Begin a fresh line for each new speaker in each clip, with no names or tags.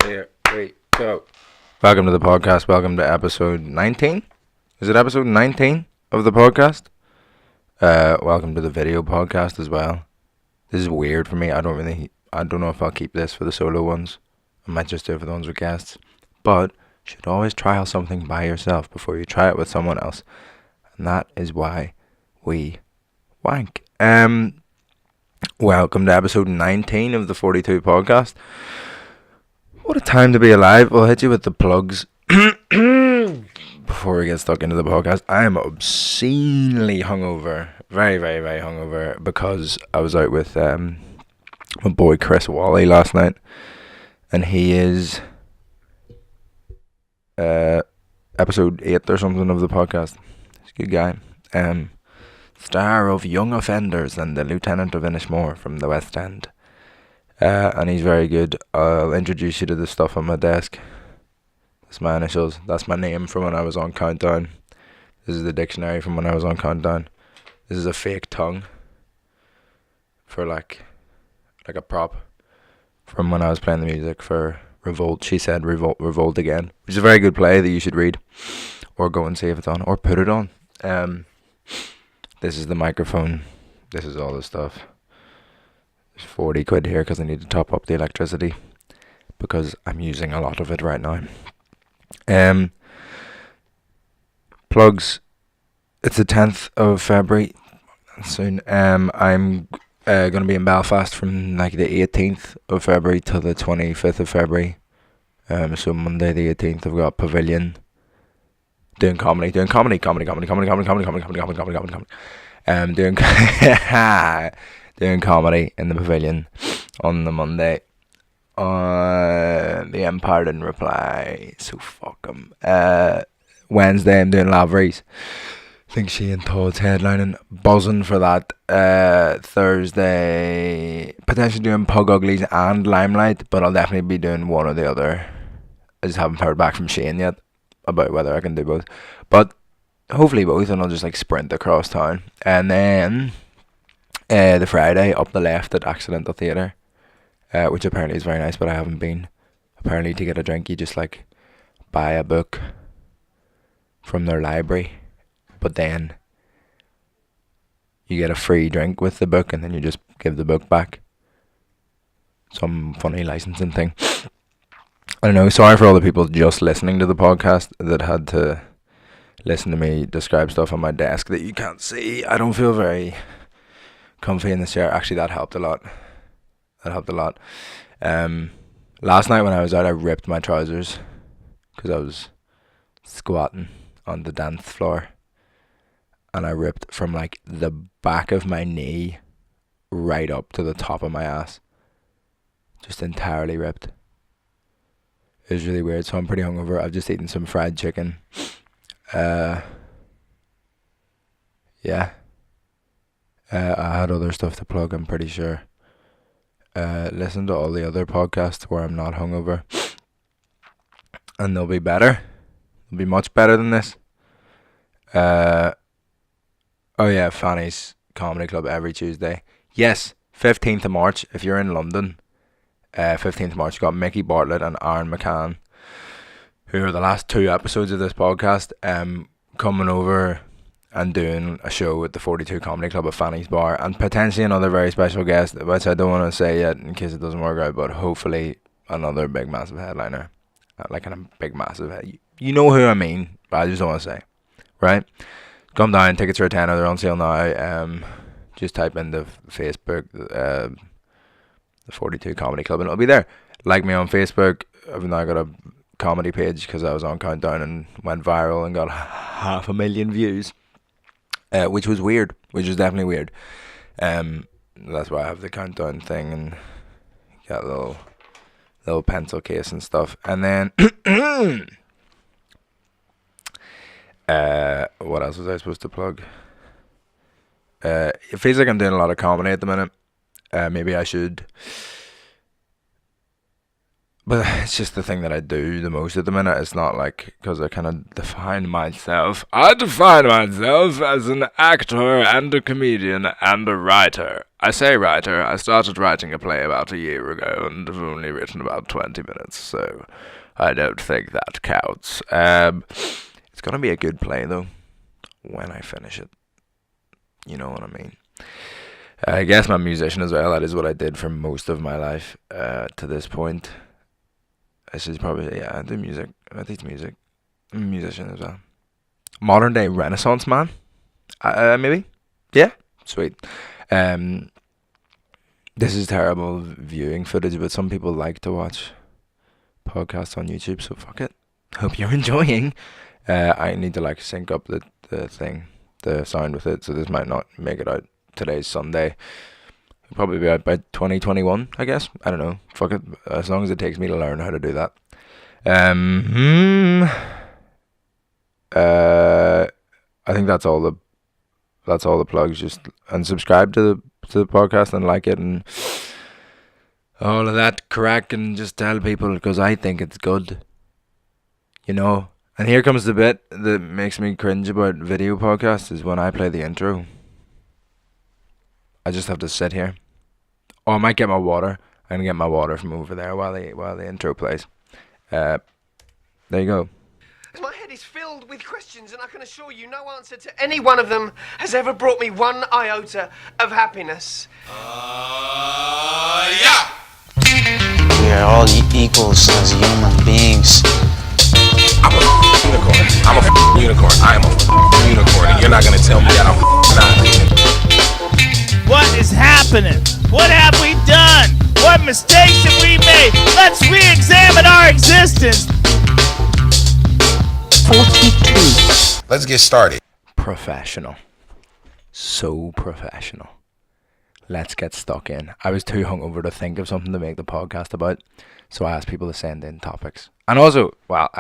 Here we go. Welcome to the podcast. Welcome to episode 19. Is it episode 19 of the podcast? Welcome to the video podcast as well. This is weird for me. I don't know if I'll keep this for the solo ones. I might just do it for the ones with guests. But you should always trial something by yourself before you try it with someone else. And that is why we wank. Welcome to episode 19 of the 42 podcast. What a time to be alive. We'll hit you with the plugs before we get stuck into the podcast. I am obscenely hungover. Very, very, very hungover because I was out with my boy Chris Wally last night. And he is episode 8 or something of the podcast. He's a good guy. Star of Young Offenders and the Lieutenant of Inishmore from the West End. And he's very good. I'll introduce you to the stuff on my desk. That's my initials. That's my name from when I was on Countdown. This is the dictionary from when I was on Countdown. This is a fake tongue for like a prop from when I was playing the music for Revolt. She said Revolt again, which is a very good play that you should read or go and see if it's on or put it on. This is the microphone. This is all the stuff. There's 40 quid here because I need to top up the electricity because I'm using a lot of it right now. Plugs. It's the 10th of February soon. I'm going to be in Belfast from like the 18th of February till the 25th of February. So Monday the 18th I've got Pavilion doing comedy. Doing comedy in the Pavilion on the Monday. The Empire didn't reply, so fuck 'em. Wednesday I'm doing Lavery's. I think she and Todd's headlining, buzzing for that. Thursday potentially doing Pug Uglies and Limelight, but I'll definitely be doing one or the other. I just haven't heard back from Shane yet about whether I can do both, but hopefully both, and I'll just like sprint across town. And then the Friday up the left at Accidental Theatre, which apparently is very nice, but I haven't been. Apparently to get a drink you just like buy a book from their library, but then you get a free drink with the book and then you just give the book back. Some funny licensing thing. I don't know, sorry for all the people just listening to the podcast that had to listen to me describe stuff on my desk that you can't see. I don't feel very comfy in this chair. Actually, that helped a lot. Last night when I was out, I ripped my trousers because I was squatting on the dance floor, and I ripped from like the back of my knee right up to the top of my ass. Just entirely ripped. It was really weird, so I'm pretty hungover. I've just eaten some fried chicken. Yeah. I had other stuff to plug, I'm pretty sure. Listen to all the other podcasts where I'm not hungover, and they'll be better. They'll be much better than this. Oh yeah, Fanny's Comedy Club every Tuesday. Yes, 15th of March, if you're in London. 15th of March, you got Mickey Bartlett and Aaron McCann, who are the last 2 episodes of this podcast, coming over and doing a show at the 42 Comedy Club at Fanny's Bar, and potentially another very special guest, which I don't want to say yet in case it doesn't work out, but hopefully another big massive headliner. Like a big massive head. You know who I mean, but I just don't want to say. Right? Come down, tickets are £10, they're on sale now. Just type in the Facebook, the 42 Comedy Club, and it'll be there. Like me on Facebook. I've now got a comedy page because I was on Countdown and went viral and got 500,000 views. Which was weird, which was definitely weird. That's why I have the Countdown thing and got a little pencil case and stuff. And then what else was I supposed to plug? It feels like I'm doing a lot of comedy at the minute. Maybe I should But it's just the thing that I do the most at the minute. It's not like because I kind of define myself. I define myself as an actor and a comedian and a writer. I say writer. I started writing a play about a year ago and have only written about 20 minutes, so I don't think that counts. It's gonna be a good play though when I finish it. You know what I mean? I guess I'm a musician as well. That is what I did for most of my life to this point. This is probably, yeah, I do music. I teach music. I'm a musician as well. Modern day Renaissance man. Maybe. Yeah. Sweet. This is terrible viewing footage, but some people like to watch podcasts on YouTube, so fuck it. Hope you're enjoying. I need to like sync up the thing, the sound with it, so this might not make it out. Today's Sunday. It'll probably be out by 2021, I guess. I don't know. Fuck it. As long as it takes me to learn how to do that. I think that's all the plugs. Just and subscribe to the podcast and like it and all of that crack, and just tell people because I think it's good. You know. And here comes the bit that makes me cringe about video podcasts is when I play the intro. I just have to sit here. Oh, I might get my water. I'm gonna get my water from over there while the intro plays. There you go.
My head is filled with questions, and I can assure you no answer to any one of them has ever brought me one iota of happiness.
Yeah!
We are all equals as human beings.
I'm a unicorn. I'm a unicorn. I am a unicorn, and you're not gonna tell me that I'm not.
What is happening? What have we done? What mistakes have we made? Let's re-examine our existence.
42.
Let's get started.
Professional. So professional. Let's get stuck in. I was too hungover to think of something to make the podcast about, so I asked people to send in topics. And also, well,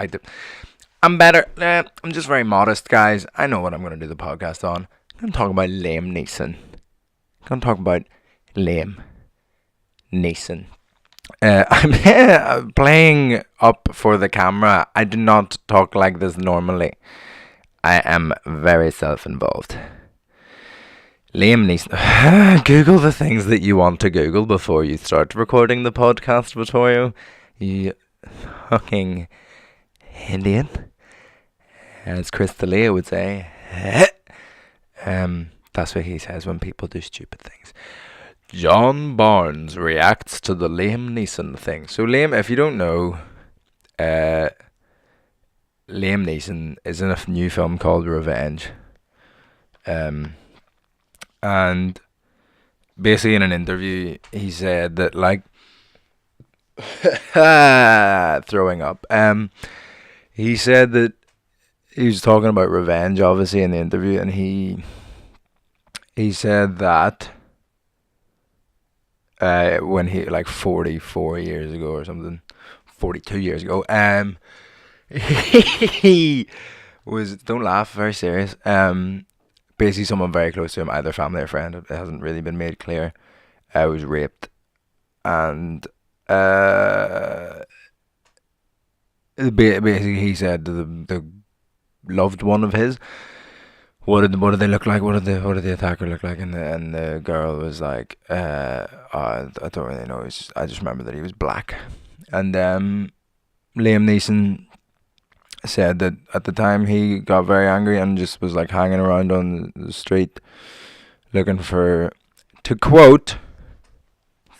I'm better. I'm just very modest, guys. I know what I'm going to do the podcast on. I'm going to talk about Liam Neeson. I'm going to talk about Liam Neeson. I'm playing up for the camera. I do not talk like this normally. I am very self-involved. Liam Neeson. Google the things that you want to Google before you start recording the podcast, Vittorio. You fucking Indian. As Chris D'Elia would say. That's what he says when people do stupid things. John Barnes reacts to the Liam Neeson thing. So Liam, if you don't know, Liam Neeson is in a new film called Revenge. And basically in an interview, he said that, like, throwing up. He said that he was talking about revenge, obviously, in the interview, and he said that when he, like, 44 years ago or something, 42 years ago, he was, don't laugh, very serious, basically someone very close to him, either family or friend, it hasn't really been made clear, was raped, and basically he said to the loved one of his, what did they look like? What did the attacker look like? And the girl was like, I don't really know. I just remember that he was black. And Liam Neeson said that at the time he got very angry and just was like hanging around on the street looking for, to quote,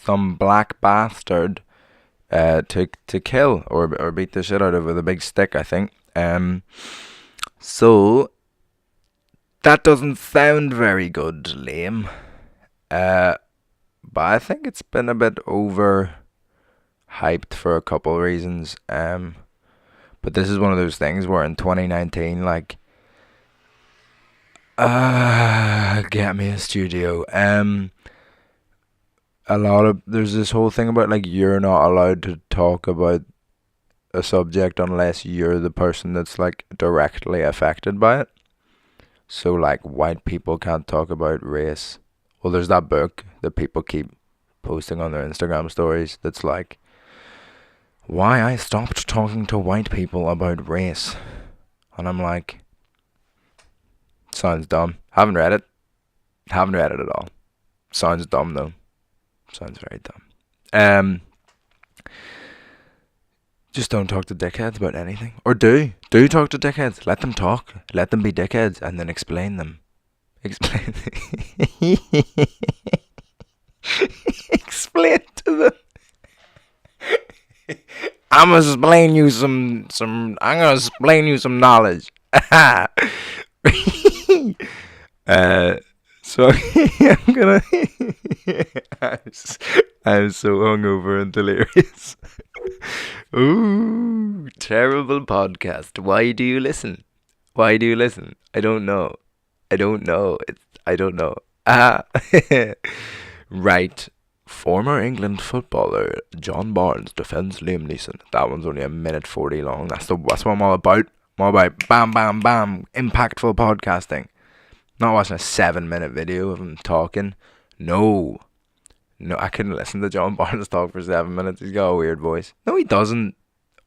some black bastard to kill or beat the shit out of with a big stick, I think. So that doesn't sound very good, Liam. But I think it's been a bit over hyped for a couple reasons. But this is one of those things where in 2019, like, get me a studio. There's this whole thing about, like, you're not allowed to talk about a subject unless you're the person that's, like, directly affected by it. So, like, white people can't talk about race. Well, there's that book that people keep posting on their Instagram stories that's like, why I stopped talking to white people about race. And I'm like, sounds dumb. Haven't read it at all. Sounds dumb though. Sounds very dumb. Just don't talk to dickheads about anything. Or do talk to dickheads. Let them talk. Let them be dickheads and then explain them. Explain to them. I'm gonna explain you some knowledge. So I'm gonna I'm so hungover and delirious. Ooh, terrible podcast. Why do you listen? I don't know. I don't know. Right. Former England footballer John Barnes defends Liam Neeson. That one's only 1:40 long. That's what I'm all about. I'm all about bam, bam, bam. Impactful podcasting. Not watching a 7-minute video of him talking. No, I couldn't listen to John Barnes talk for 7 minutes. He's got a weird voice. No, he doesn't.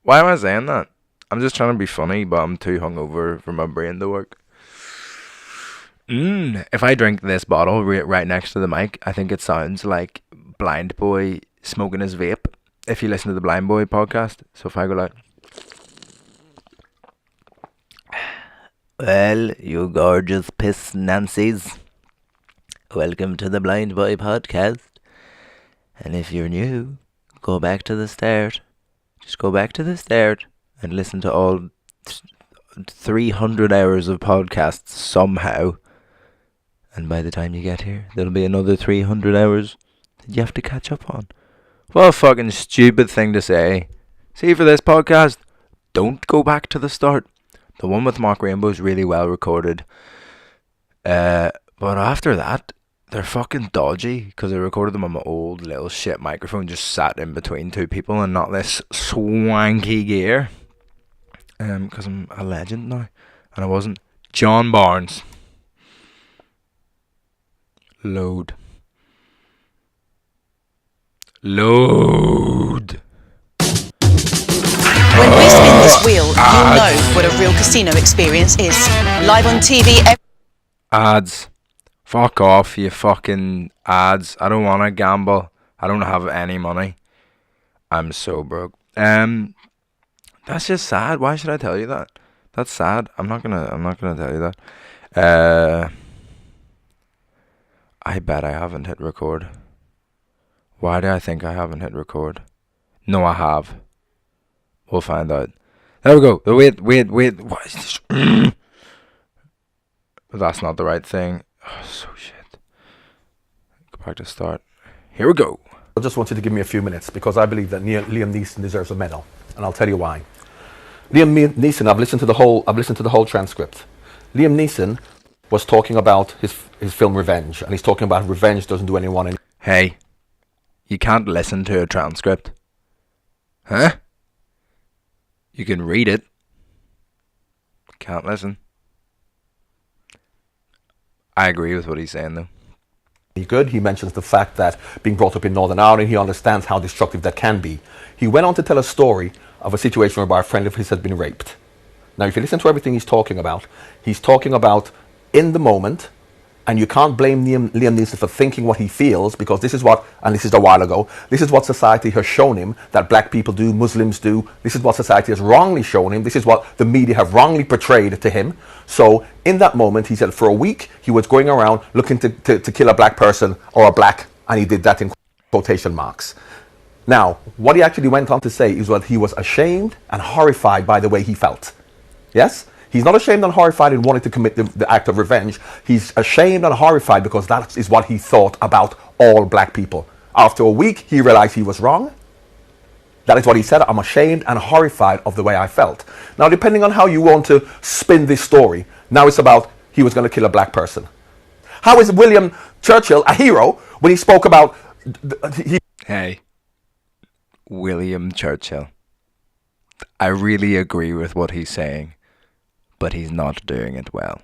Why am I saying that? I'm just trying to be funny, but I'm too hungover for my brain to work. If I drink this bottle right next to the mic, I think it sounds like Blind Boy smoking his vape. If you listen to the Blind Boy podcast. So if I go like, well, you gorgeous piss Nancy's, welcome to the Blind Boy podcast. And if you're new, go back to the start. Just go back to the start and listen to all 300 hours of podcasts somehow. And by the time you get here, there'll be another 300 hours that you have to catch up on. What a fucking stupid thing to say. See, for this podcast, don't go back to the start. The one with Mark Rainbow is really well recorded. But after that, they're fucking dodgy because I recorded them on my old little shit microphone, just sat in between two people and not this swanky gear. Because I'm a legend now. And I wasn't. John Barnes. Load.
When we spin this wheel, you'll know what a real casino experience is. Live on TV.
Ads. Fuck off, you fucking ads. I don't want to gamble. I don't have any money. I'm so broke. That's just sad. Why should I tell you that? That's sad. I'm not gonna tell you that. I bet I haven't hit record. Why do I think I haven't hit record? No, I have. We'll find out. There we go. Wait. What is this? That's not the right thing. Oh, so shit. Go back to start. Here we go.
I just want you to give me a few minutes because I believe that Liam Neeson deserves a medal, and I'll tell you why. Liam Neeson, I've listened to the whole transcript. Liam Neeson was talking about his film Revenge, and he's talking about revenge doesn't do anyone any.
Hey, you can't listen to a transcript. Huh? You can read it. Can't listen. I agree with what he's saying though.
Good. He mentions the fact that being brought up in Northern Ireland, he understands how destructive that can be. He went on to tell a story of a situation whereby a friend of his had been raped. Now, if you listen to everything he's talking about in the moment, and you can't blame Liam Neeson for thinking what he feels, because this is what, and this is a while ago, this is what society has shown him that black people do, Muslims do, this is what society has wrongly shown him, this is what the media have wrongly portrayed to him. So in that moment, he said for a week, he was going around looking to kill a black person or a black, and he did that in quotation marks. Now, what he actually went on to say is that he was ashamed and horrified by the way he felt. Yes? He's not ashamed and horrified in wanting to commit the act of revenge. He's ashamed and horrified because that is what he thought about all black people. After a week, he realized he was wrong. That is what he said. I'm ashamed and horrified of the way I felt. Now, depending on how you want to spin this story, now it's about he was going to kill a black person. How is William Churchill a hero when he spoke about...
Hey, William Churchill. I really agree with what he's saying, but he's not doing it well.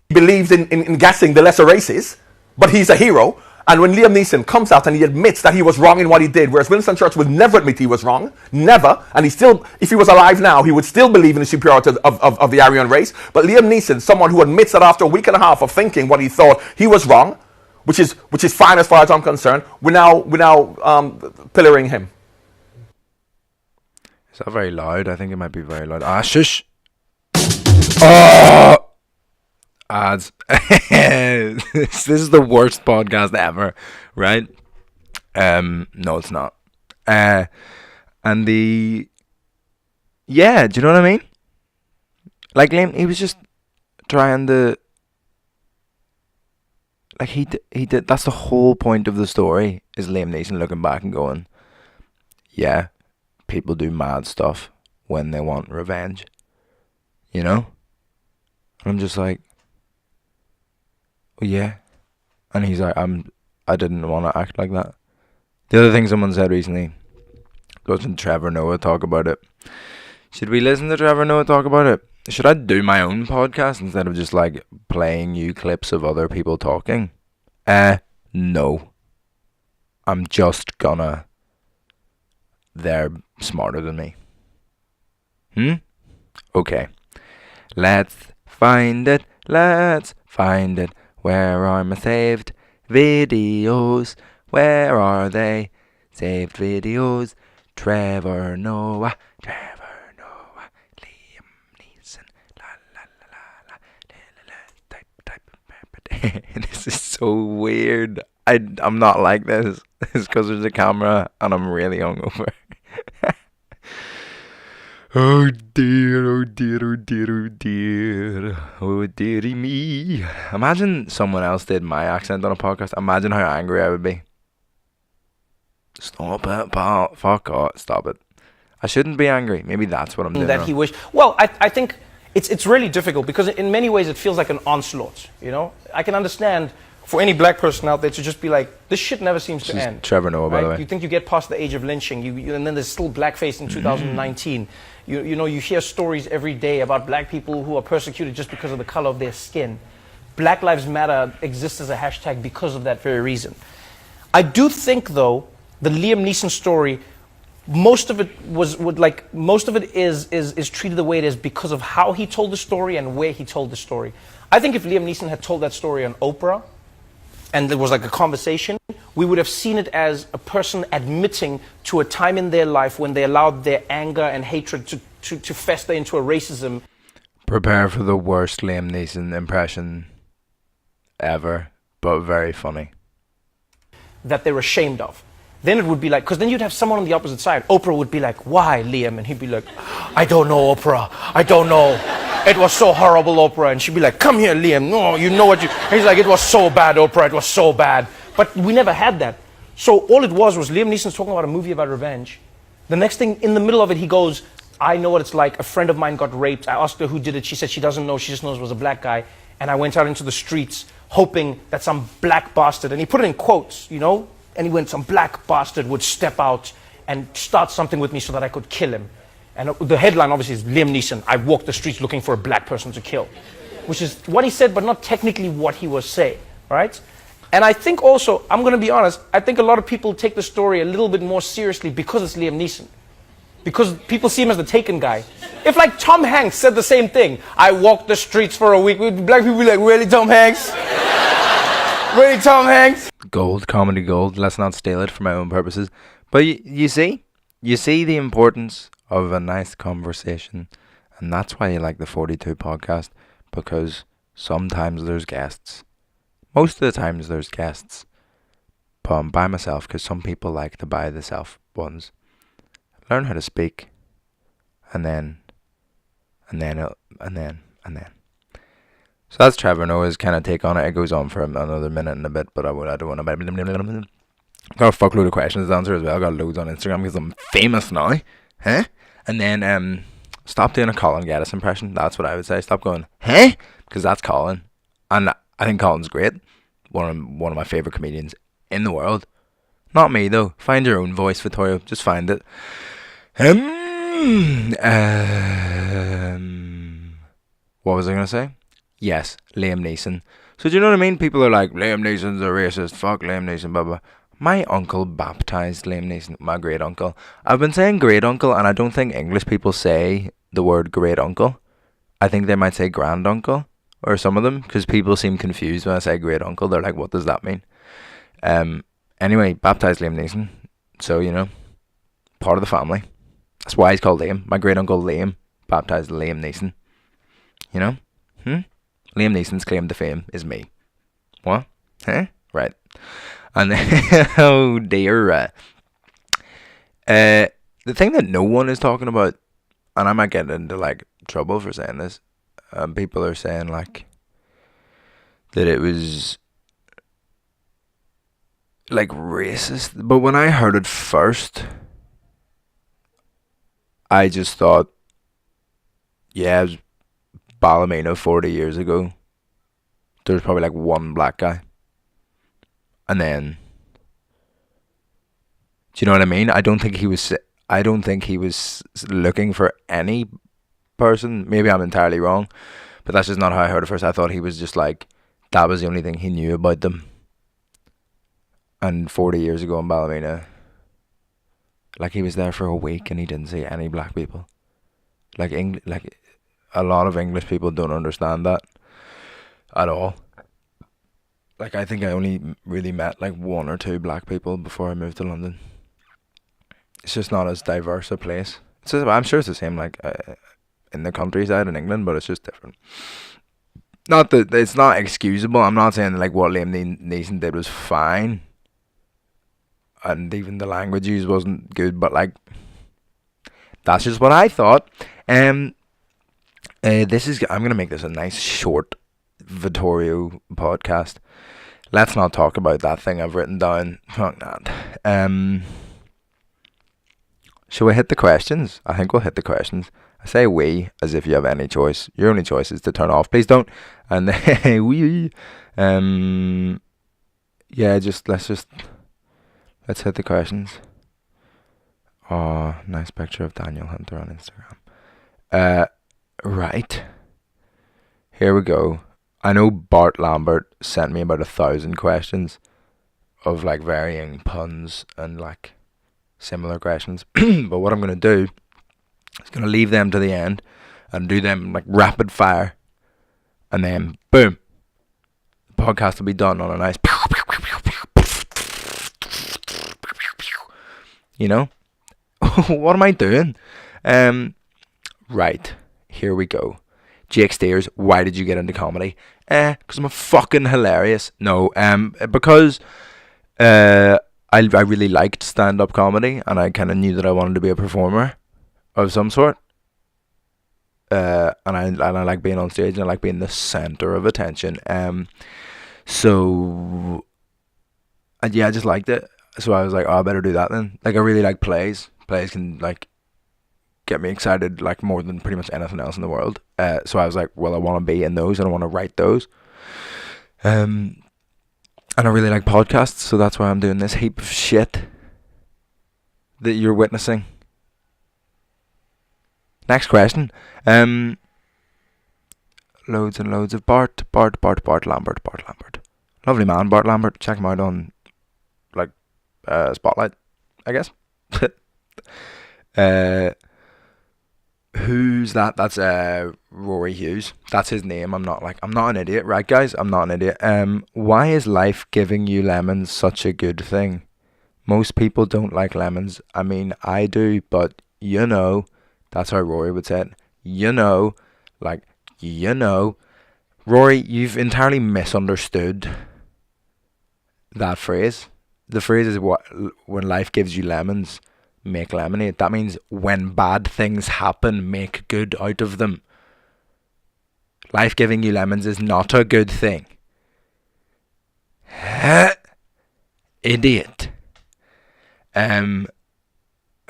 He believes in gassing the lesser races, but he's a hero. And when Liam Neeson comes out and he admits that he was wrong in what he did, whereas Winston Churchill would never admit he was wrong, never, and he still, if he was alive now, he would still believe in the superiority of the Aryan race. But Liam Neeson, someone who admits that after a week and a half of thinking what he thought, he was wrong, which is fine as far as I'm concerned, we're now pillaring him.
Is that very loud? I think it might be very loud. Ah, shush! Oh! Ads. This is the worst podcast ever, right? No, it's not. And do you know what I mean? Like Liam, he was just trying to, like he did. That's the whole point of the story. Is Liam Neeson looking back and going, yeah, people do mad stuff when they want revenge, you know? And I'm just like, yeah. And he's like, I didn't want to act like that. The other thing someone said recently, listen to Trevor Noah talk about it. Should we listen to Trevor Noah talk about it? Should I do my own podcast instead of just like playing you clips of other people talking? No. I'm just gonna, they're smarter than me. Okay. Let's find it. Where are my saved videos? Where are they? Saved videos. Trevor Noah, Liam Neeson, type. This is so weird. I'm not like this. It's because there's a camera and I'm really hungover. Oh dear, oh dearie me. Imagine someone else did my accent on a podcast. Imagine how angry I would be. Stop it, pal. Fuck off. Stop it. I shouldn't be angry. Maybe that's what I'm doing.
That he wished. Well, I think it's really difficult because in many ways it feels like an onslaught. You know, I can understand for any black person out there to just be like, this shit never seems to end.
Trevor Noah, by the way.
You think you get past the age of lynching, and then there's still blackface in 2019. You know, you hear stories every day about black people who are persecuted just because of the color of their skin. Black Lives Matter exists as a hashtag because of that very reason. I do think, though, the Liam Neeson story, most of it is treated the way it is because of how he told the story and where he told the story. I think if Liam Neeson had told that story on Oprah, and there was like a conversation, we would have seen it as a person admitting to a time in their life when they allowed their anger and hatred to fester into a racism.
Prepare for the worst Liam Neeson impression ever, but very funny.
That they're ashamed of. Then it would be like, because then you'd have someone on the opposite side. Oprah would be like, why, Liam? And he'd be like, I don't know, Oprah. I don't know. It was so horrible, Oprah. And she'd be like, come here, Liam. No, you know what you... And he's like, it was so bad, Oprah. It was so bad. But we never had that. So all it was Liam Neeson's talking about a movie about revenge. The next thing, in the middle of it, he goes, I know what it's like. A friend of mine got raped. I asked her who did it. She said she doesn't know. She just knows it was a black guy. And I went out into the streets hoping that some black bastard, and he put it in quotes, you know, and he went, some black bastard would step out and start something with me so that I could kill him. And the headline obviously is Liam Neeson, I walked the streets looking for a black person to kill. Which is what he said, but not technically what he was saying, right? And I think also, I'm going to be honest, I think a lot of people take the story a little bit more seriously because it's Liam Neeson. Because people see him as the Taken guy. If like Tom Hanks said the same thing, I walked the streets for a week, black people be like, really, Tom Hanks? Really, Tom Hanks?
Gold, comedy gold. Let's not steal it for my own purposes. But you see the importance of a nice conversation. And that's why you like the 42 podcast. Because sometimes there's guests. Most of the times there's guests. But I'm by myself because some people like to buy the self ones. Learn how to speak. And then. So that's Trevor Noah's kind of take on it. It goes on for another minute and a bit, but I don't want to... I've got a fuckload of questions to answer as well. I've got loads on Instagram because I'm famous now. Huh? And then stop doing a Colin Geddes impression. That's what I would say. Stop going, huh? Because that's Colin. And I think Colin's great. One of my favourite comedians in the world. Not me, though. Find your own voice, Vittorio. Just find it. What was I going to say? Yes, Liam Neeson. So do you know what I mean? People are like, Liam Neeson's a racist, fuck Liam Neeson, blah blah. My uncle baptised Liam Neeson, my great uncle. I've been saying great uncle, and I don't think English people say the word great uncle. I think they might say grand uncle, or some of them, because people seem confused when I say great uncle. They're like, what does that mean? Anyway, baptised Liam Neeson. So, you know, part of the family. That's why he's called Liam. My great uncle Liam baptised Liam Neeson. You know? Liam Neeson's claim to fame is me. What? Huh? Right. And then, oh dear. The thing that no one is talking about, and I might get into like trouble for saying this, people are saying like that it was like racist. But when I heard it first, I just thought, yeah, it was Ballymena 40 years ago. There was probably like one black guy. And then, do you know what I mean? I don't think he was looking for any person. Maybe I'm entirely wrong, but that's just not how I heard it first. I thought he was just like, that was the only thing he knew about them. And 40 years ago in Ballymena, like he was there for a week and he didn't see any black people. Like a lot of English people don't understand that at all. Like, I think I only really met like one or two black people before I moved to London. It's just not as diverse a place. I'm sure it's the same like in the countryside in England, but it's just different. Not that it's not excusable. I'm not saying like what Liam Neeson did was fine, and even the language used wasn't good, but like that's just what I thought. I'm gonna make this a nice short Vittorio podcast. Let's not talk about that thing I've written down. Fuck that. Shall we hit the questions? I think we'll hit the questions. I say we as if you have any choice. Your only choice is to turn off. Please don't. And we. Yeah, let's hit the questions. Oh, nice picture of Daniel Hunter on Instagram. Right. Here we go. I know Bart Lambert sent me about 1,000 questions of like varying puns and like similar questions. But what I'm going to do is going to leave them to the end and do them like rapid fire. And then, boom, the podcast will be done on a nice, you know? What am I doing? Right, here we go. Jake Steers, why did you get into comedy? Because I'm fucking hilarious. No, because I really liked stand-up comedy, and I kind of knew that I wanted to be a performer of some sort. And I like being on stage, and I like being the center of attention. So yeah, I just liked it. So I was like, oh, I better do that then. Like, I really like plays. Plays can like get me excited like more than pretty much anything else in the world. So I was like, well, I want to be in those and I want to write those. And I really like podcasts, so that's why I'm doing this heap of shit that you're witnessing. Next question. Loads and loads of Bart Lambert. Lovely man, Bart Lambert. Check him out on like Spotlight, I guess. Who's that? That's Rory Hughes. That's his name. I'm not an idiot, right, guys? I'm not an idiot. Why is life giving you lemons such a good thing? Most people don't like lemons. I mean, I do, but you know, that's how Rory would say it. You know, like, you know. Rory, you've entirely misunderstood that phrase. The phrase is what when life gives you lemons, make lemonade. That means when bad things happen, make good out of them. Life giving you lemons is not a good thing. Idiot.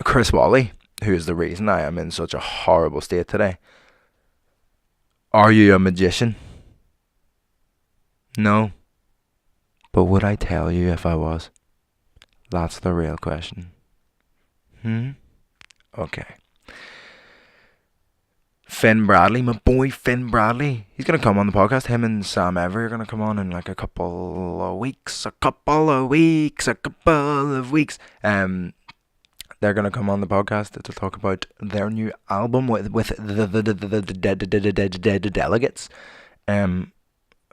Chris Wally, who is the reason I am in such a horrible state today. Are you a magician? No. But would I tell you if I was? That's the real question. Okay. Finn Bradley, my boy Finn Bradley. He's going to come on the podcast. Him and Sam Every are going to come on in like a couple of weeks. They're going to come on the podcast to talk about their new album with the Delegates.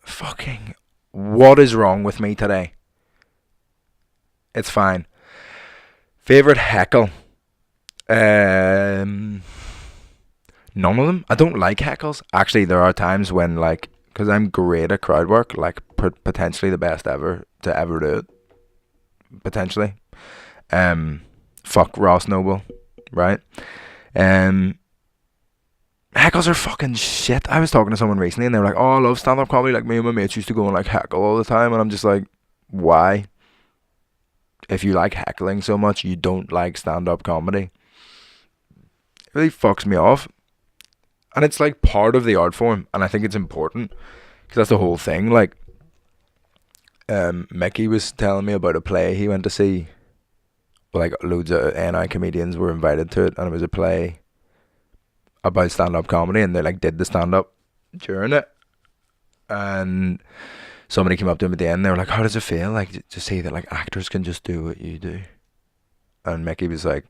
Fucking, what is wrong with me today? It's fine. Favorite heckle? None of them. I don't like heckles. Actually, there are times when, like, because I'm great at crowd work, like potentially the best ever to ever do it. Potentially. Fuck Ross Noble, right? Heckles are fucking shit. I was talking to someone recently and they were like, oh, I love stand-up comedy. Like, me and my mates used to go and like heckle all the time. And I'm just like, why? If you like heckling so much, you don't like stand-up comedy. It really fucks me off. And it's like part of the art form. And I think it's important. Because that's the whole thing. Like, Mickey was telling me about a play he went to see. Like, loads of NI comedians were invited to it. And it was a play about stand-up comedy. And they like did the stand-up during it. And somebody came up to him at the end. They were like, how does it feel? Like, to see that like actors can just do what you do. And Mickey was like,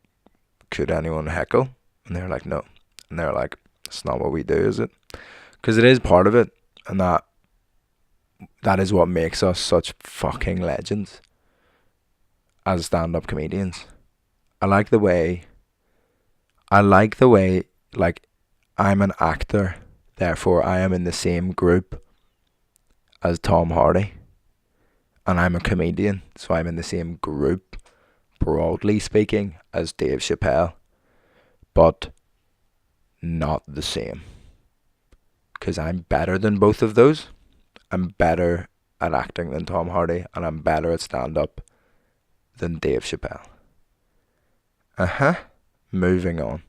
could anyone heckle? And they were like, no. And they were like, it's not what we do, is it? Because it is part of it. And that is what makes us such fucking legends as stand-up comedians. I like the way like I'm an actor, therefore I am in the same group as Tom Hardy, and I'm a comedian, so I'm in the same group, broadly speaking, as Dave Chappelle, but not the same, because I'm better than both of those. I'm better at acting than Tom Hardy, and I'm better at stand-up than Dave Chappelle. Moving on.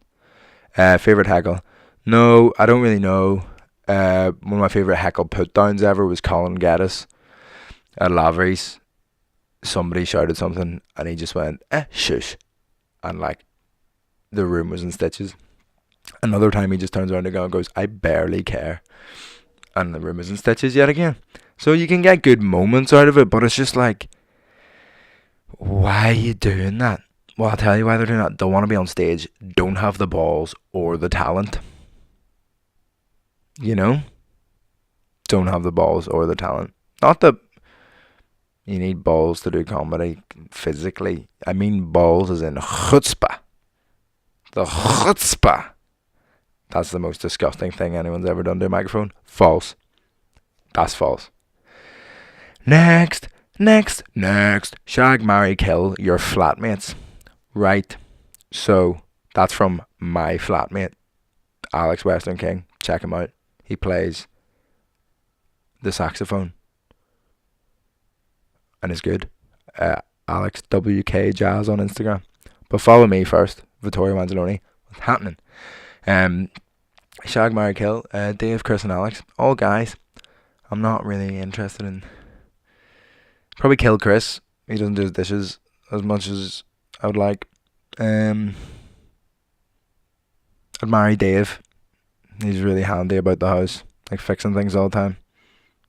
Favorite heckle? No, I don't really know. One of my favorite heckle put-downs ever was Colin Geddes at Lavery's. Somebody shouted something and he just went, shush. And like, the room was in stitches. Another time he just turns around and goes, I barely care. And the room is in stitches yet again. So you can get good moments out of it, but it's just like, why are you doing that? Well, I'll tell you why they're doing that. They want to be on stage, don't have the balls or the talent. You know? Don't have the balls or the talent. Not that you need balls to do comedy physically. I mean balls as in chutzpah. The chutzpah. That's the most disgusting thing anyone's ever done to a microphone. False. That's false. Next. Shag, marry, kill your flatmates. Right. So, that's from my flatmate, Alex Western King. Check him out. He plays the saxophone. And is good. Alex WK Jazz on Instagram. But follow me first. Vittorio Manzaloni. What's happening? Shag, marry, kill. Dave, Chris and Alex. All guys. I'm not really interested in... Probably kill Chris. He doesn't do his dishes as much as I would like. I'd marry Dave. He's really handy about the house. Like fixing things all the time.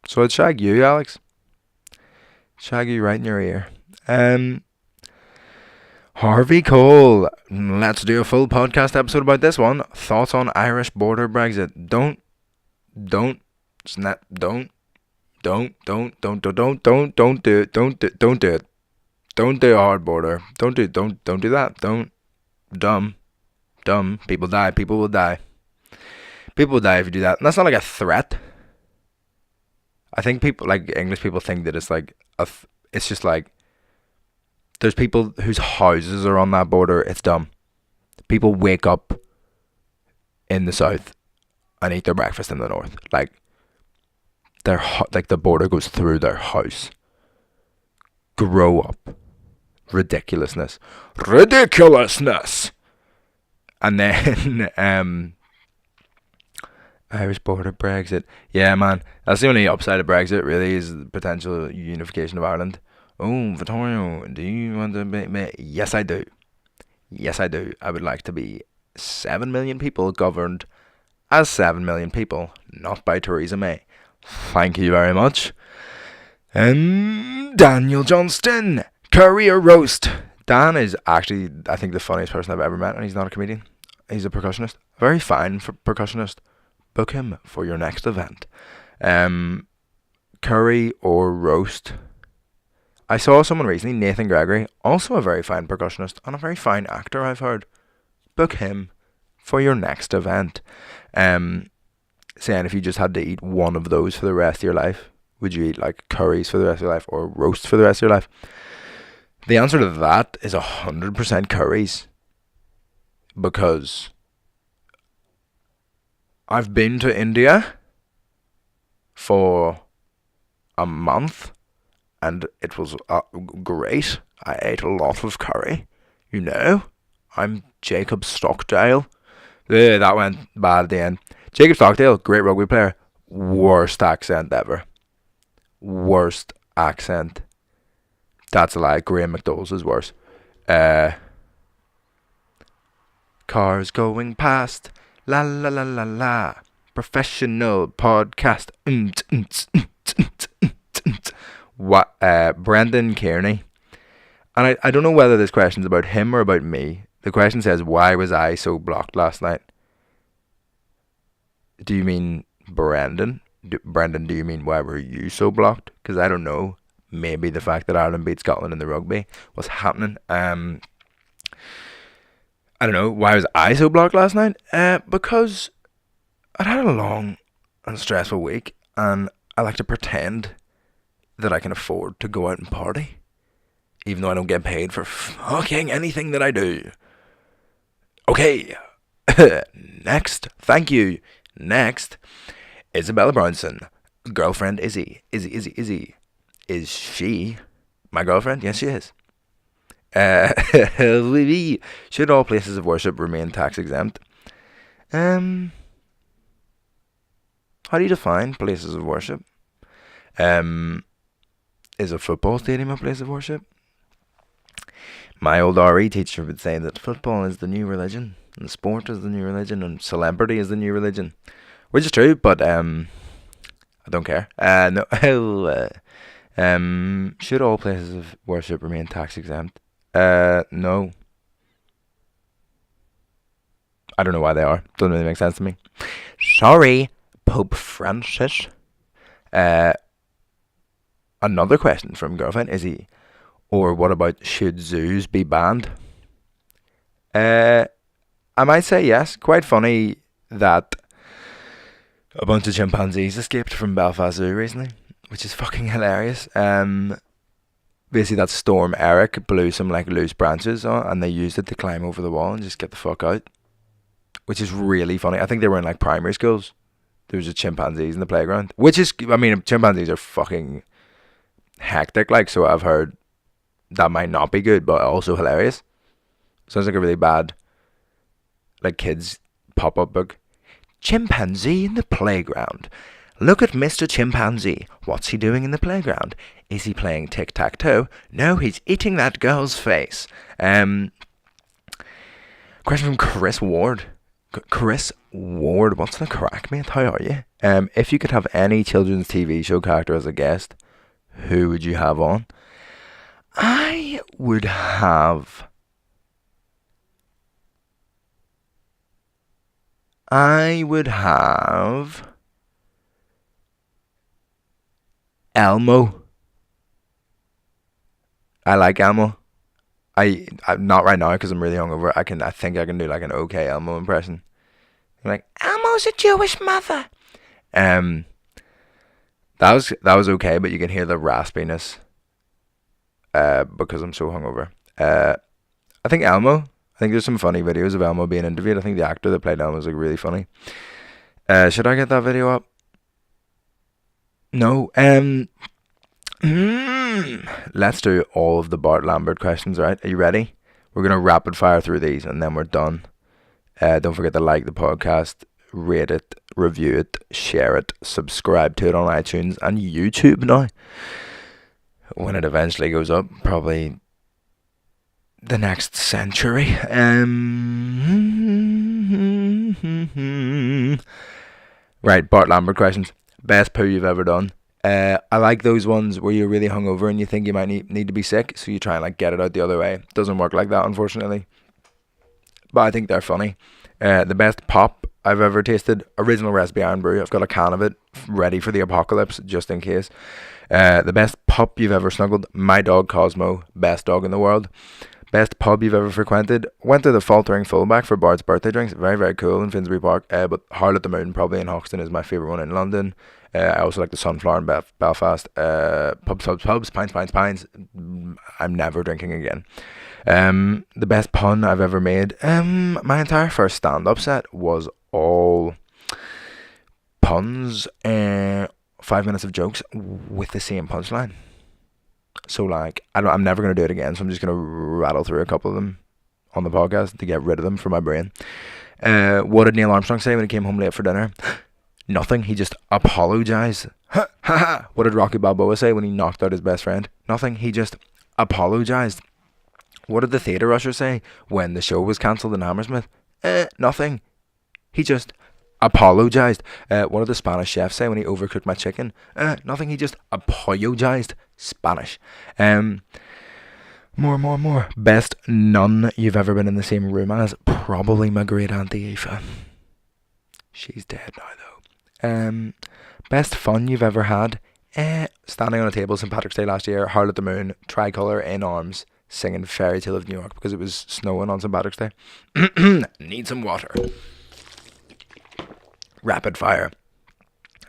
So I'd shag you, Alex. Shag you right in your ear. Harvey Cole. Let's do a full podcast episode about this one. Thoughts on Irish border Brexit. Don't do it. Don't do a hard border. Don't do that. Dumb. People die. People will die. People will die if you do that. And that's not like a threat. I think people, like English people, think that it's like it's just like there's people whose houses are on that border. It's dumb. People wake up in the south and eat their breakfast in the north. Like the border goes through their house. Grow up. Ridiculousness. And then Irish border Brexit. Yeah, man. That's the only upside of Brexit, really, is the potential unification of Ireland. Oh, Vittorio, do you want to be... Yes, I do. I would like to be 7 million people governed as 7 million people, not by Theresa May. Thank you very much. Daniel Johnston, curry or roast? Dan is actually, I think, the funniest person I've ever met, and he's not a comedian. He's a percussionist. Very fine for percussionist. Book him for your next event. Curry or roast? I saw someone recently, Nathan Gregory, also a very fine percussionist and a very fine actor, I've heard. Book him for your next event. Saying if you just had to eat one of those for the rest of your life, would you eat like curries for the rest of your life or roast for the rest of your life? The answer to that is 100% curries. Because I've been to India for a month and it was great. I ate a lot of curry. You know, I'm Jacob Stockdale. That went bad at the end. Jacob Stockdale, great rugby player. Worst accent ever. Worst accent. That's a lie. Graham McDowell's is worse. Cars going past. La la la la la. Professional podcast. What? Brendan Kearney. And I don't know whether this question's about him or about me. The question says, why was I so blocked last night? Do you mean Brendan? Brendan, do you mean why were you so blocked? Because I don't know. Maybe the fact that Ireland beat Scotland in the rugby was happening. I don't know. Why was I so blocked last night? Because I'd had a long and stressful week, and I like to pretend that I can afford to go out and party, even though I don't get paid for fucking anything that I do. Okay. Next. Thank you. Next. Isabella Brownson. Girlfriend Izzy. Izzy. Is she my girlfriend? Yes, she is. Should all places of worship remain tax exempt? How do you define places of worship? Is a football stadium a place of worship? My old RE teacher would say that football is the new religion, and sport is the new religion, and celebrity is the new religion, which is true, but I don't care. No. Should all places of worship remain tax exempt? No. I don't know why they are. Doesn't really make sense to me. Sorry, Pope Francis. Another question from girlfriend Izzy. Or what about should zoos be banned? I might say yes. Quite funny that a bunch of chimpanzees escaped from Belfast Zoo recently, which is fucking hilarious. Basically that Storm Eric blew some like loose branches on, and they used it to climb over the wall and just get the fuck out, which is really funny. I think they were in like primary schools. There was just chimpanzees in the playground, which is, I mean, chimpanzees are fucking hectic, like, so I've heard that might not be good, but also hilarious. Sounds like a really bad, like, kids pop-up book. Chimpanzee in the playground. Look at Mr. Chimpanzee. What's he doing in the playground? Is he playing tic-tac-toe? No, he's eating that girl's face. Question from Chris Ward. Chris Ward, what's the crack, mate? How are you? If you could have any children's TV show character as a guest, who would you have on? I would have Elmo. I like Elmo. I'm not right now because I'm really hungover. I think I can do like an okay Elmo impression. I'm like, Elmo's a Jewish mother. That was okay, but you can hear the raspiness because I'm so hungover. I think Elmo. I think there's some funny videos of Elmo being interviewed. I think the actor that played Elmo is like really funny. Should I get that video up? No. Let's do all of the Bart Lambert questions, right? Are you ready? We're going to rapid fire through these and then we're done. Don't forget to like the podcast, rate it, review it, share it, subscribe to it on iTunes and YouTube now. When it eventually goes up, probably the next century. Right, Bart Lambert questions. Best poo you've ever done. I like those ones where you're really hungover and you think you might need to be sick, so you try and like get it out the other way. Doesn't work like that, unfortunately. But I think they're funny. The best pop I've ever tasted, original recipe Iron Brew. I've got a can of it ready for the apocalypse, just in case. The best pub you've ever snuggled, my dog Cosmo, best dog in the world. Best pub you've ever frequented, went to the Faltering Fullback for Bart's birthday drinks, very, very cool in Finsbury Park. But Harl at the Moon, probably in Hoxton, is my favourite one in London. I also like the Sunflower in Belfast. Pubs, pints. I'm never drinking again. The best pun I've ever made, my entire first stand-up set was all puns, 5 minutes of jokes with the same punchline. So like, I'm never going to do it again, so I'm just going to rattle through a couple of them on the podcast to get rid of them from my brain. What did Neil Armstrong say when he came home late for dinner? Nothing, he just apologised. What did Rocky Balboa say when he knocked out his best friend? Nothing, he just apologised. What did the theatre usher say when the show was cancelled in Hammersmith? Nothing, he just apologised. What did the Spanish chef say when he overcooked my chicken? Nothing, he just apologised. Spanish. More. Best nun you've ever been in the same room as? Probably my great auntie Aoife. She's dead now though. Best fun you've ever had? Standing on a table St. Patrick's Day last year, Harl at the Moon, tricolour in arms, singing Fairy Tale of New York because it was snowing on St. Patrick's Day. Need some water. Rapid fire.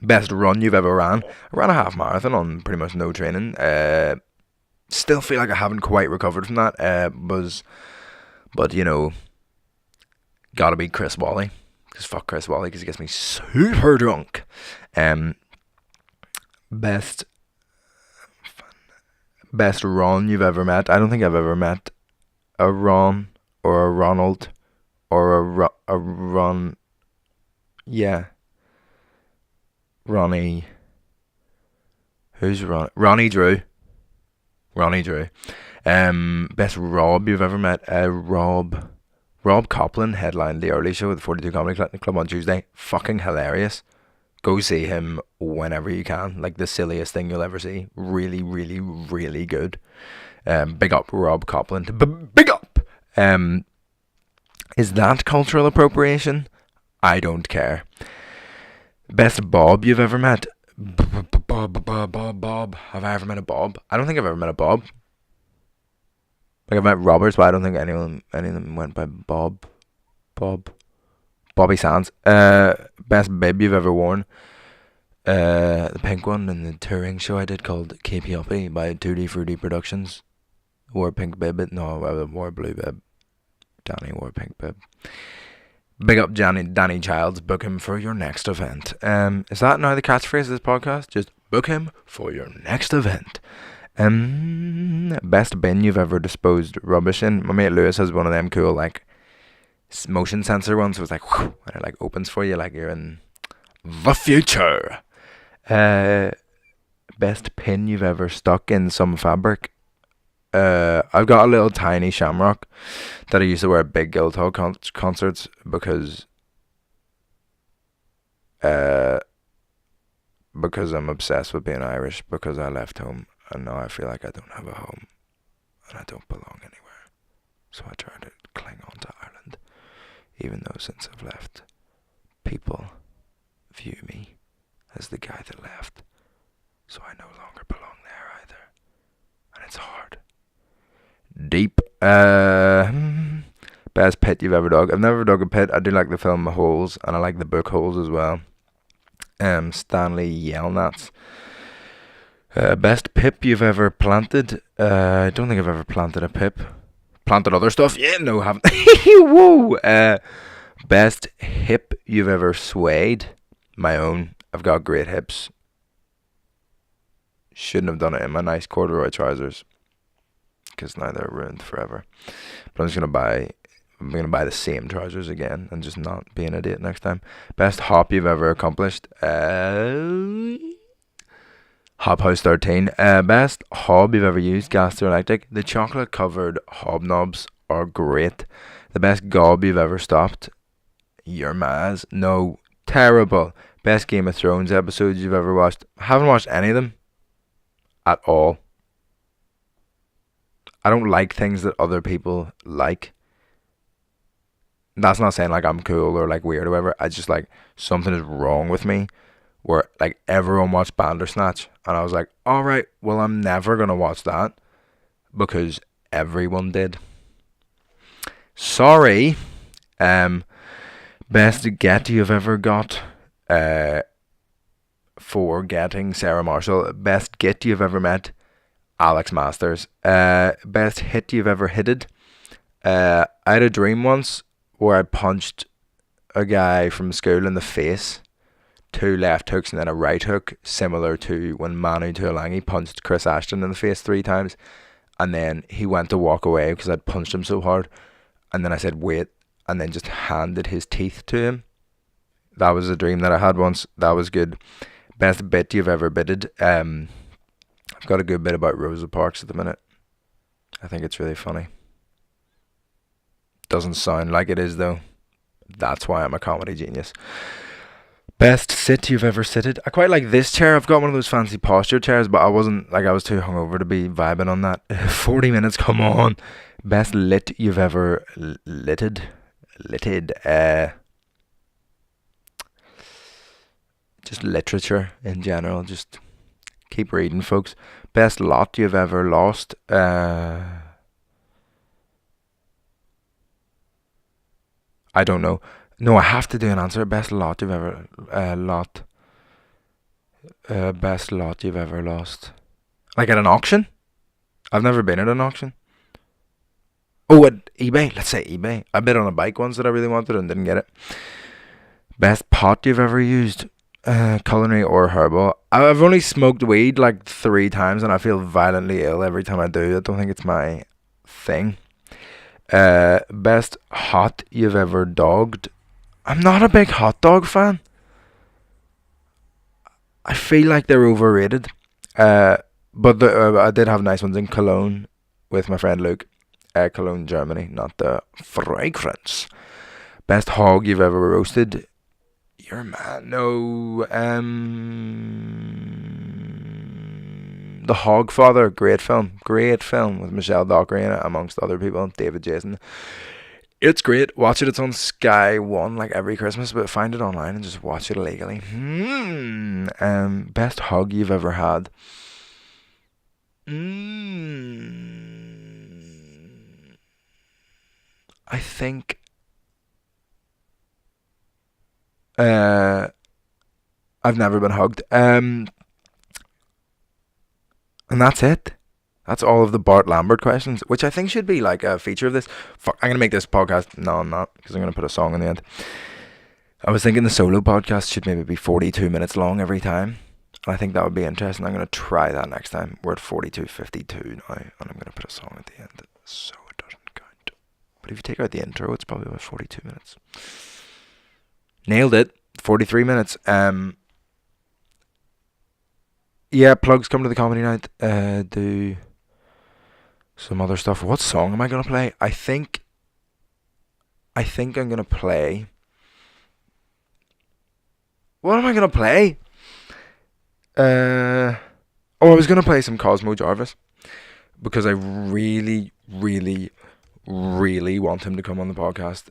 Best run you've ever ran? I ran a half marathon on pretty much no training. Still feel like I haven't quite recovered from that. But you know, gotta be Chris Wally. Because fuck Chris Wally, because he gets me super drunk. Best Ron you've ever met? I don't think I've ever met a Ron or a Ronald or a Ron. Yeah. Ronnie. Who's Ron? Ronnie Drew. Best Rob you've ever met? Rob Copland headlined the early show at the 42 Comedy Club on Tuesday. Fucking hilarious. Go see him whenever you can. Like the silliest thing you'll ever see. Really, really, really good. Big up Rob Copland. Big up. Is that cultural appropriation? I don't care. Best Bob you've ever met? Bob. Have I ever met a Bob? I don't think I've ever met a Bob. Like I've met Roberts, but I don't think any of them went by Bob. Bobby Sands. Best bib you've ever worn? The pink one in the touring show I did called Keep Uppy by Tutti Frutti Productions. Wore a pink bib. No, I wore a blue bib. Danny wore a pink bib. Big up Danny Childs. Book him for your next event. Is that now the catchphrase of this podcast? Just book him for your next event. Best bin you've ever disposed rubbish in? My mate Lewis has one of them cool like motion sensor ones. So it's like whew, and it like opens for you like you're in the future. Best pin you've ever stuck in some fabric? I've got a little tiny shamrock that I used to wear at Big Guildhall concerts because I'm obsessed with being Irish, because I left home and now I feel like I don't have a home and I don't belong anywhere. So I try to cling on to Ireland, even though since I've left, people view me as the guy that left. So I no longer belong there either. And it's hard. Deep. Best pit you've ever dug? I've never dug a pit. I do like the film Holes, and I like the book Holes as well. Stanley Yelnats. Best pip you've ever planted? I don't think I've ever planted a pip. Planted other stuff? Yeah, no, haven't. Whoa. Best hip you've ever swayed? My own. I've got great hips. Shouldn't have done it in my nice corduroy trousers, because now they're ruined forever. But I'm just gonna buy the same trousers again and just not be an idiot next time. Best hop you've ever accomplished? Hop House 13. Best hob you've ever used? Gas or electric? The chocolate covered hobnobs are great. The best gob you've ever stopped? Your Maz? No, terrible. Best Game of Thrones episodes you've ever watched. I haven't watched any of them at all. I don't like things that other people like. That's not saying like I'm cool or like weird or whatever. I just like something is wrong with me where like everyone watched Bandersnatch and I was like, alright, well I'm never gonna watch that because everyone did. Sorry. Best get you've ever got for getting Sarah Marshall. Best get you've ever met, Alex Masters. Best hit you've ever hitted. I had a dream once where I punched a guy from school in the face, 2 left hooks and then a right hook, similar to when Manu Tuolangi punched Chris Ashton in the face 3 times, and then he went to walk away because I'd punched him so hard, and then I said wait, and then just handed his teeth to him. That was a dream that I had once. That was good. Best bit you've ever bitted. I've got a good bit about Rosa Parks at the minute. I think it's really funny. Doesn't sound like it is though. That's why I'm a comedy genius. Best sit you've ever sitted. I quite like this chair. I've got one of those fancy posture chairs, but I was too hungover to be vibing on that. 40 minutes, come on. Best lit you've ever litted. Just literature in general. Just keep reading, folks. Best lot you've ever lost. I don't know. No, I have to do an answer. Best lot you've ever best lot you've ever lost. Like at an auction? I've never been at an auction. Oh, at eBay. Let's say eBay. I bid on a bike once that I really wanted and didn't get it. Best pot you've ever used. Culinary or herbal. I've only smoked weed like 3 times and I feel violently ill every time I do. I don't think it's my thing. Best hot you've ever dogged. I'm not a big hot dog fan. I feel like they're overrated. But I did have nice ones in Cologne with my friend Luke. Cologne, Germany, not the fragrance. Best hog you've ever roasted. Your man, no. The Hogfather, great film with Michelle Dockery in it, amongst other people, David Jason. It's great. Watch it. It's on Sky One like every Christmas, but find it online and just watch it illegally. Best hug you've ever had. I think I've never been hugged. And that's it. That's all of the Bart Lambert questions, which I think should be like a feature of this. Fuck, I'm going to make this podcast. No, I'm not, because I'm going to put a song in the end. I was thinking the solo podcast should maybe be 42 minutes long every time. And I think that would be interesting. I'm going to try that next time. We're at 42:52 now, and I'm going to put a song at the end so it doesn't count. But if you take out the intro, it's probably about 42 minutes. Nailed it. 43 minutes. Yeah, plugs, come to the comedy night. Do some other stuff. What song am I gonna play? I think I'm gonna play. What am I gonna play? I was gonna play some Cosmo Jarvis because I really, really, really want him to come on the podcast.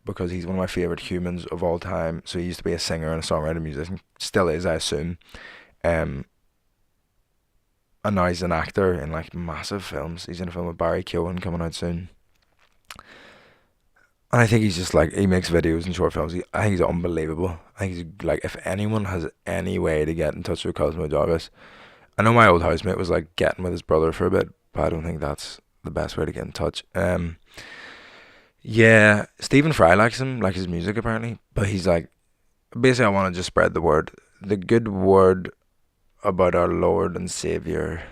Because he's one of my favourite humans of all time. So he used to be a singer and a songwriter, musician. Still is, I assume. And now he's an actor in like massive films. He's in a film with Barry Keoghan coming out soon. And I think he's just like, he makes videos and short films. I think he's unbelievable. I think he's like, if anyone has any way to get in touch with Cosmo Jarvis. I know my old housemate was like getting with his brother for a bit, but I don't think that's the best way to get in touch. Yeah, Stephen Fry likes him, like his music apparently, but he's like, basically I want to just spread the word, the good word about our Lord and Saviour,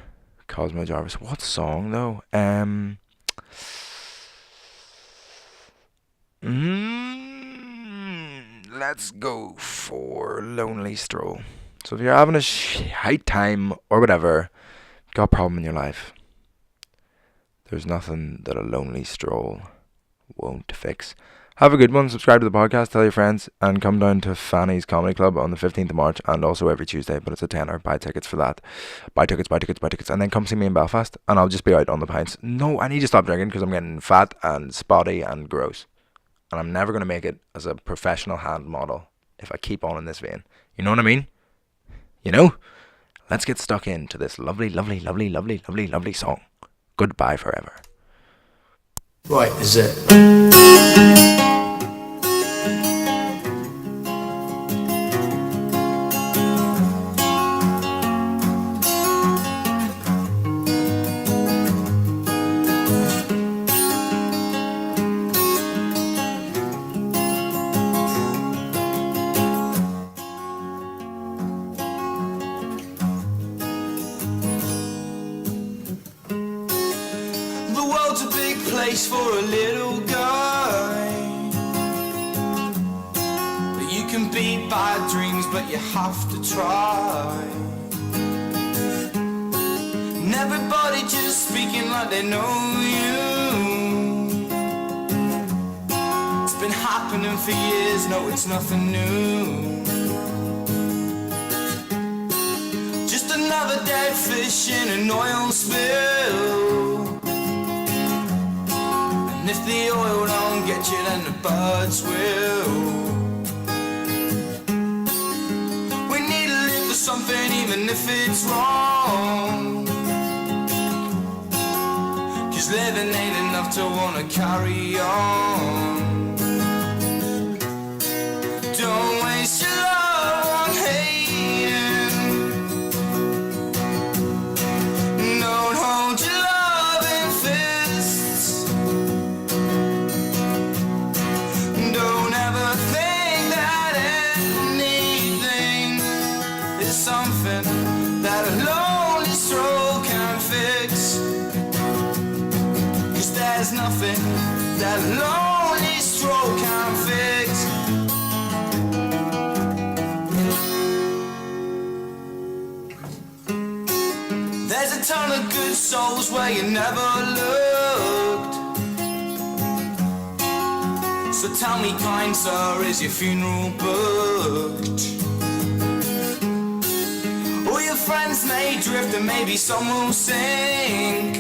Cosmo Jarvis. What song though? Let's go for Lonely Stroll. So if you're having a shite time or whatever, got a problem in your life, there's nothing that a lonely stroll won't fix. Have a good one. Subscribe to the podcast, tell your friends, and come down to Fanny's Comedy Club on the 15th of March, and also every Tuesday, but it's a tenner. Buy tickets for that. Buy tickets, and then come see me in Belfast, and I'll just be out on the pints. No, I need to stop drinking because I'm getting fat and spotty and gross. And I'm never going to make it as a professional hand model if I keep on in this vein. You know what I mean? You know? Let's get stuck into this lovely, lovely, lovely, lovely, lovely, lovely song. Goodbye forever.
Right, is it? The world's a big place for a little guy. But you can beat bad dreams, but you have to try. And everybody just speaking like they know you. It's been happening for years, no, it's nothing new. Just another dead fish in an oil spill. And if the oil don't get you, then the birds will. We need to live for something, even if it's wrong. 'Cause living ain't enough to wanna carry on. Don't waste your love on hating. Don't hold your love in fists. Don't ever think that anything is something that a lonely stroke can fix. 'Cause there's nothing that a lonely stroke can fix. There's a ton of good souls where you never looked. So tell me, kind sir, is your funeral booked? All your friends may drift and maybe some will sink.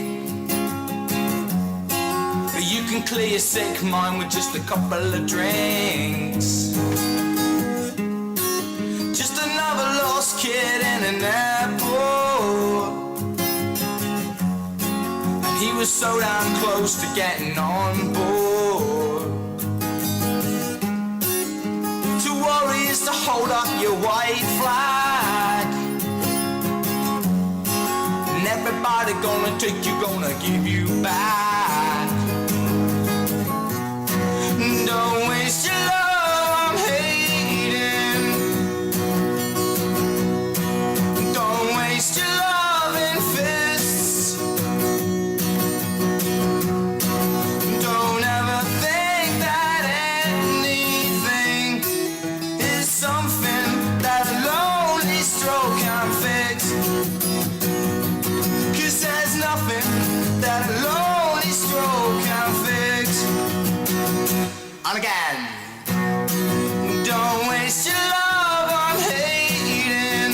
But you can clear your sick mind with just a couple of drinks. Just another lost kid in an airport. And he was so damn close to getting on board. To worry is to hold up your white flag. And everybody gonna take you, gonna give you back. Don't waste your love on hating. Don't waste your love in fists. Don't ever think that anything is something that a lonely stroke can fix. 'Cause there's nothing that a lonely stroke can fix. And again, don't waste your love on hating.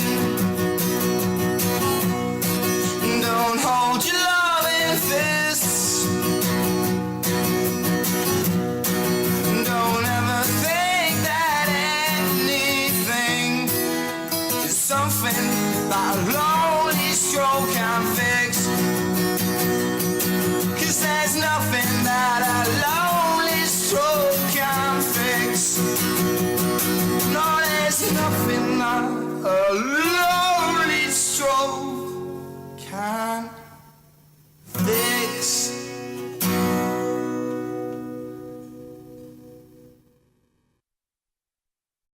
Don't hold your love in fists. Don't ever think that anything is something that